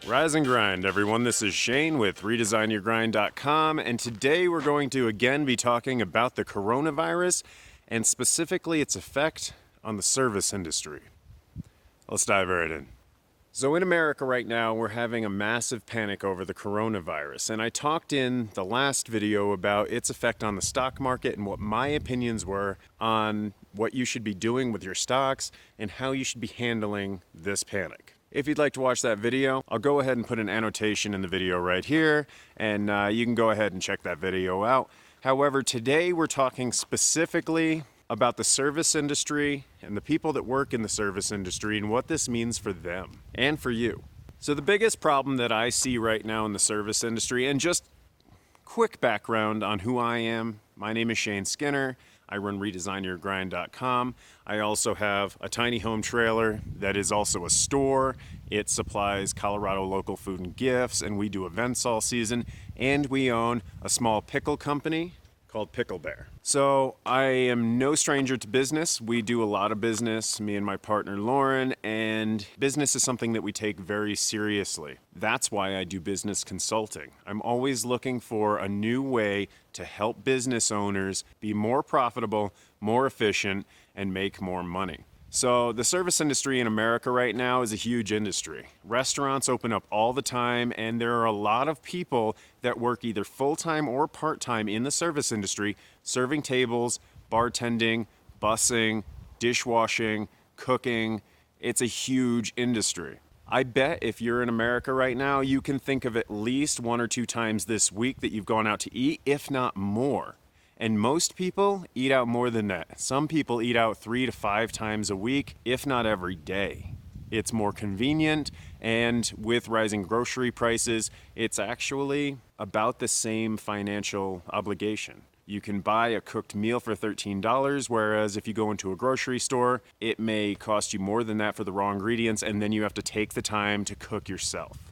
Rise and grind, everyone. This is Shane with ReDesignYourGrind.com, and today we're going to again be talking about the coronavirus and specifically its effect on the service industry. Let's dive right in. So in America right now, we're having a massive panic over the coronavirus, and I talked in the last video about its effect on the stock market and what my opinions were on what you should be doing with your stocks and how you should be handling this panic. If you'd like to watch that video, I'll go ahead and put an annotation in the video right here, and you can go ahead and check that video out. However, today we're talking specifically about the service industry and the people that work in the service industry and what this means for them and for you. So the biggest problem that I see right now in the service industry, and just quick background on who I am. My name is Shane Skinner. I run ReDesignYourGrind.com. I also have a tiny home trailer that is also a store. It supplies Colorado local food and gifts, and we do events all season. And we own a small pickle company called Pickle Bear. So I am no stranger to business. We do a lot of business, me and my partner Lauren, and business is something that we take very seriously. That's why I do business consulting. I'm always looking for a new way to help business owners be more profitable, more efficient, and make more money. So the service industry in America right now is a huge industry. Restaurants open up all the time, and there are a lot of people that work either full-time or part-time in the service industry, serving tables, bartending, bussing, dishwashing, cooking. It's a huge industry. I bet if you're in America right now, you can think of at least 1 or 2 times this week that you've gone out to eat, if not more. And most people eat out more than that. Some people eat out 3 to 5 times a week, if not every day. It's more convenient, and with rising grocery prices, it's actually about the same financial obligation. You can buy a cooked meal for $13, whereas if you go into a grocery store, it may cost you more than that for the raw ingredients, and then you have to take the time to cook yourself.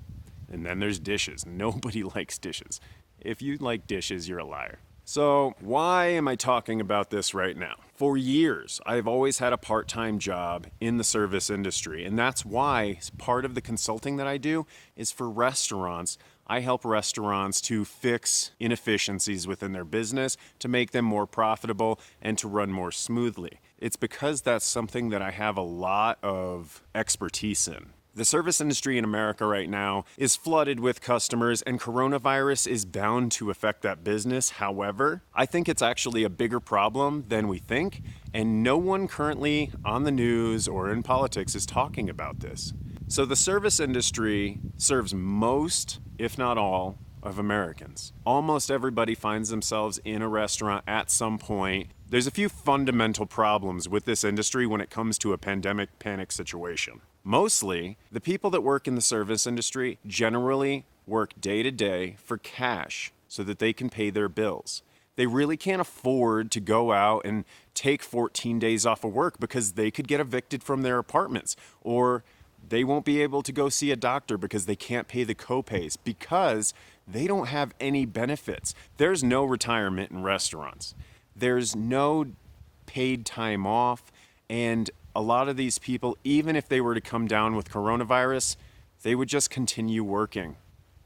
And then there's dishes. Nobody likes dishes. If you like dishes, you're a liar. So why am I talking about this right now? For years, I've always had a part-time job in the service industry, and that's why part of the consulting that I do is for restaurants. I help restaurants to fix inefficiencies within their business, to make them more profitable, and to run more smoothly. It's because that's something that I have a lot of expertise in. The service industry in America right now is flooded with customers, and coronavirus is bound to affect that business. However, I think it's actually a bigger problem than we think, and no one currently on the news or in politics is talking about this. So the service industry serves most, if not all, of Americans. Almost everybody finds themselves in a restaurant at some point. There's a few fundamental problems with this industry when it comes to a pandemic panic situation. Mostly, the people that work in the service industry generally work day to day for cash so that they can pay their bills. They really can't afford to go out and take 14 days off of work because they could get evicted from their apartments, or they won't be able to go see a doctor because they can't pay the copays because they don't have any benefits. There's no retirement in restaurants. There's no paid time off, and a lot of these people, even if they were to come down with coronavirus, they would just continue working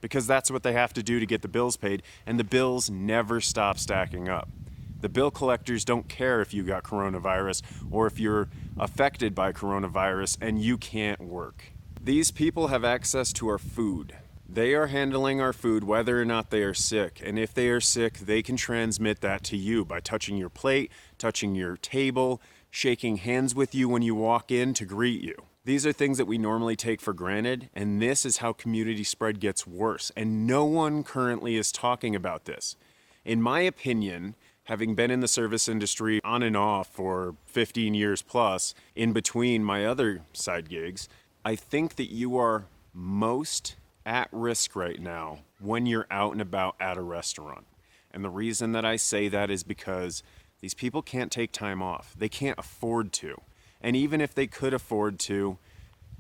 because that's what they have to do to get the bills paid, and the bills never stop stacking up. The bill collectors don't care if you got coronavirus or if you're affected by coronavirus and you can't work. These people have access to our food. They are handling our food whether or not they are sick, and if they are sick, they can transmit that to you by touching your plate, touching your table, shaking hands with you when you walk in to greet you. These are things that we normally take for granted, and this is how community spread gets worse, and no one currently is talking about this. In my opinion, having been in the service industry on and off for 15 years plus, in between my other side gigs, I think that you are most at risk right now when you're out and about at a restaurant. And the reason that I say that is because these people can't take time off. They can't afford to. And even if they could afford to,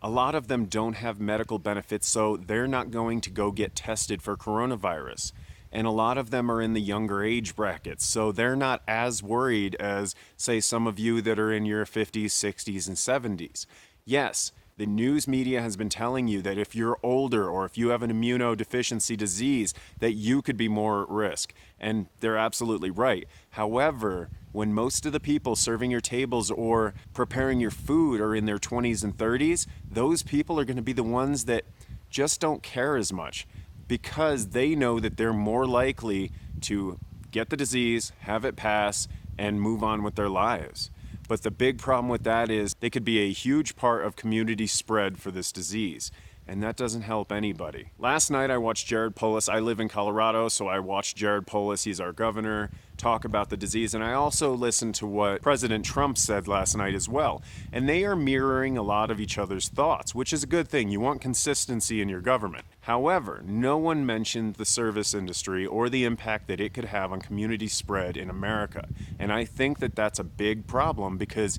a lot of them don't have medical benefits, so they're not going to go get tested for coronavirus. And a lot of them are in the younger age brackets, so they're not as worried as, say, some of you that are in your 50s, 60s, and 70s. Yes, The news media has been telling you that if you're older or if you have an immunodeficiency disease, that you could be more at risk. And they're absolutely right. However, when most of the people serving your tables or preparing your food are in their 20s and 30s, those people are going to be the ones that just don't care as much because they know that they're more likely to get the disease, have it pass, and move on with their lives. But the big problem with that is they could be a huge part of community spread for this disease, and that doesn't help anybody. Last night I watched Jared Polis. I live in Colorado, so I watched Jared Polis, he's our governor, talk about the disease, and I also listened to what President Trump said last night as well. And they are mirroring a lot of each other's thoughts, which is a good thing. You want consistency in your government. However, no one mentioned the service industry or the impact that it could have on community spread in America. And I think that that's a big problem because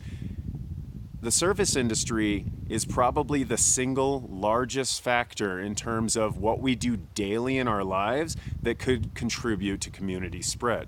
the service industry is probably the single largest factor in terms of what we do daily in our lives that could contribute to community spread.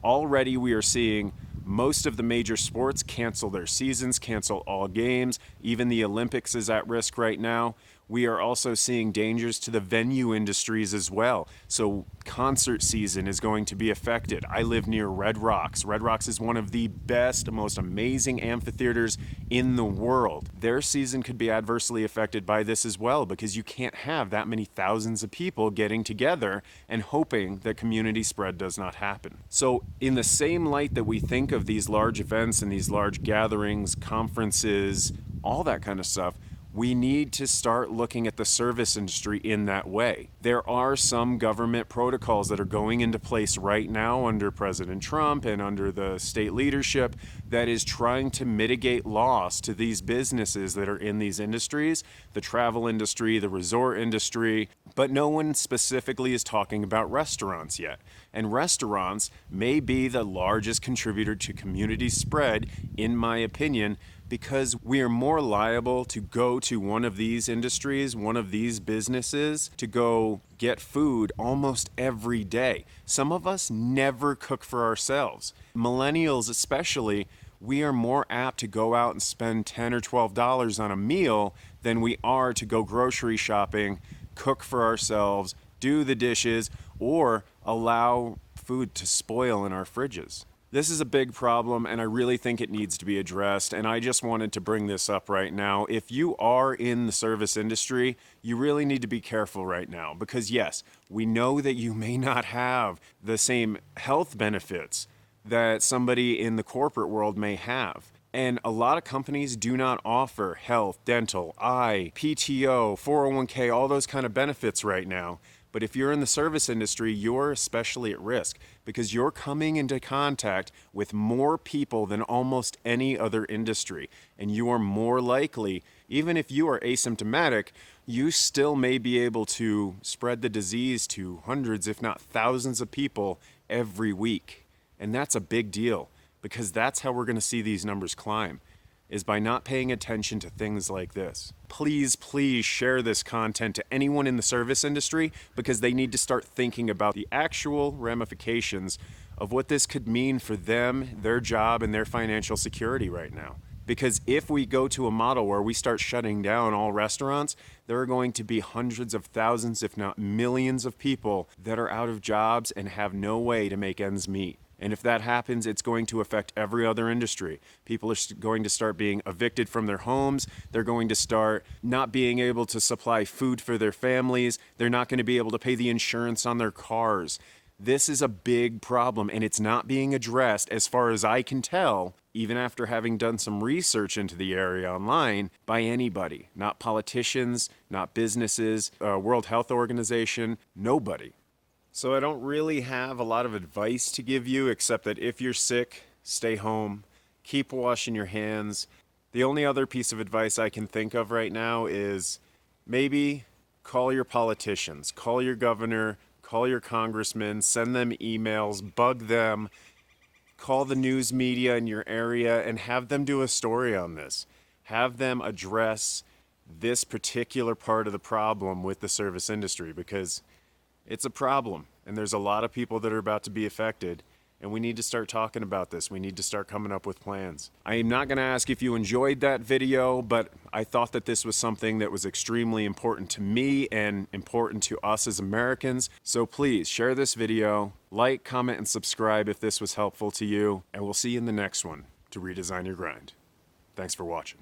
Already we are seeing most of the major sports cancel their seasons, cancel all games. Even the Olympics is at risk right now. We are also seeing dangers to the venue industries as well. So concert season is going to be affected. I live near Red Rocks. Red Rocks is one of the best, most amazing amphitheaters in the world. Their season could be adversely affected by this as well because you can't have that many thousands of people getting together and hoping that community spread does not happen. So in the same light that we think of these large events and these large gatherings, conferences, all that kind of stuff, we need to start looking at the service industry in that way. There are some government protocols that are going into place right now under President Trump and under the state leadership that is trying to mitigate loss to these businesses that are in these industries, the travel industry, the resort industry, but no one specifically is talking about restaurants yet. And restaurants may be the largest contributor to community spread, in my opinion, because we are more liable to go to one of these industries, one of these businesses, to go get food almost every day. Some of us never cook for ourselves. Millennials especially, we are more apt to go out and spend $10 or $12 on a meal than we are to go grocery shopping, cook for ourselves, do the dishes, or allow food to spoil in our fridges. This is a big problem, and I really think it needs to be addressed, and I just wanted to bring this up right now. If you are in the service industry, you really need to be careful right now because, yes, we know that you may not have the same health benefits that somebody in the corporate world may have. And a lot of companies do not offer health, dental, eye, PTO, 401k, all those kind of benefits right now. But if you're in the service industry, you're especially at risk because you're coming into contact with more people than almost any other industry. And you are more likely, even if you are asymptomatic, you still may be able to spread the disease to hundreds, if not thousands of people every week. And that's a big deal because that's how we're going to see these numbers climb, is by not paying attention to things like this. Please, please share this content to anyone in the service industry because they need to start thinking about the actual ramifications of what this could mean for them, their job, and their financial security right now. Because if we go to a model where we start shutting down all restaurants, there are going to be hundreds of thousands, if not millions of people that are out of jobs and have no way to make ends meet. And if that happens, it's going to affect every other industry. People are going to start being evicted from their homes. They're going to start not being able to supply food for their families. They're not going to be able to pay the insurance on their cars. This is a big problem, and it's not being addressed, as far as I can tell, even after having done some research into the area online, by anybody. Not politicians, not businesses, World Health Organization, nobody. So I don't really have a lot of advice to give you, except that if you're sick, stay home, keep washing your hands. The only other piece of advice I can think of right now is maybe call your politicians, call your governor, call your congressman, send them emails, bug them, call the news media in your area and have them do a story on this. Have them address this particular part of the problem with the service industry because it's a problem, and there's a lot of people that are about to be affected, And we need to start talking about this. We need to start coming up with plans. I am not going to ask if you enjoyed that video, but I thought that this was something that was extremely important to me and important to us as Americans. So please share this video, like, comment, and subscribe if this was helpful to you. And we'll see you in the next one to Redesign Your Grind. Thanks for watching.